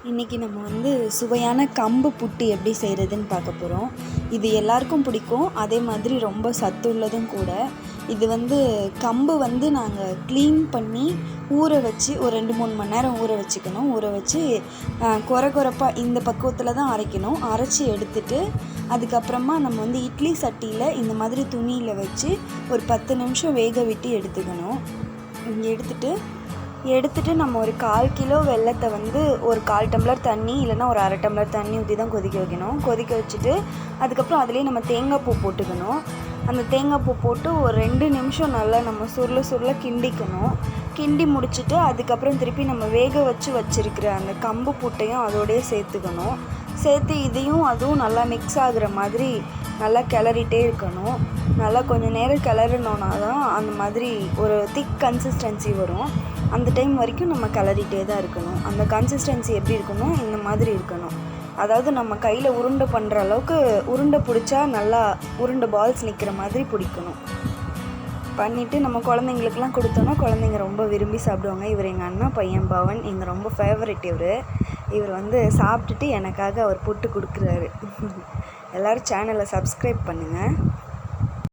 இன்றைக்கி நம்ம வந்து சுவையான கம்பு புட்டு எப்படி செய்கிறதுன்னு பார்க்க போகிறோம். இது எல்லாருக்கும் பிடிக்கும், அதே மாதிரி ரொம்ப சத்துள்ளதும் கூட. இது வந்து கம்பு வந்து நாங்கள் க்ளீன் பண்ணி ஊற வச்சு ஒரு 2-3 மணி நேரம் ஊற வச்சுக்கணும். ஊற வச்சு கொரப்பாக இந்த பக்குவத்தில் தான் அரைக்கணும். அரைச்சி எடுத்துட்டு அதுக்கப்புறமா நம்ம வந்து இட்லி சட்டியில் இந்த மாதிரி துணியில் வச்சு ஒரு 10 நிமிஷம் வேக விட்டு எடுத்துக்கணும். எடுத்துட்டு நம்ம ஒரு 1/4 கிலோ வெல்லத்தை வந்து ஒரு 1/4 டம்ளர் தண்ணி இல்லைனா ஒரு 1/2 டம்ளர் தண்ணி ஊற்றி தான் கொதிக்க வைக்கணும். கொதிக்க வச்சுட்டு அதுக்கப்புறம் அதுலேயே நம்ம தேங்காய் பூ போட்டுக்கணும். அந்த தேங்காய் பூ போட்டு ஒரு 2 நிமிஷம் நல்லா நம்ம சுருள கிண்டிக்கணும். கிண்டி முடிச்சுட்டு அதுக்கப்புறம் திருப்பி நம்ம வேக வச்சுருக்கிற அந்த கம்பு புட்டையும் அதோடய சேர்த்துக்கணும். சேர்த்து இதையும் அதுவும் நல்லா மிக்ஸ் ஆகுற மாதிரி நல்லா கிளறிட்டே இருக்கணும். நல்லா கொஞ்சம் நேரம் கிளறினோன்னா தான் அந்த மாதிரி ஒரு திக் கன்சிஸ்டன்சி வரும். அந்த டைம் வரைக்கும் நம்ம கிளறிட்டே தான் இருக்கணும். அந்த கன்சிஸ்டன்சி எப்படி இருக்கணும், இந்த மாதிரி இருக்கணும். அதாவது நம்ம கையில் உருண்டை பண்ணுற அளவுக்கு உருண்டை பிடிச்சா நல்லா உருண்டை பால்ஸ் நிற்கிற மாதிரி பிடிக்கணும். பண்ணிவிட்டு நம்ம குழந்தைங்களுக்குலாம் கொடுத்தோன்னா குழந்தைங்க ரொம்ப விரும்பி சாப்பிடுவாங்க. இவர் எங்கள் அண்ணா பையன் பவன், எங்கள் ரொம்ப ஃபேவரெட். இவர் வந்து சாப்பிட்டுட்டு எனக்காக அவர் புட்டு கொடுக்குறாரு. எல்லோரும் சேனலை சப்ஸ்கிரைப் பண்ணுங்கள்.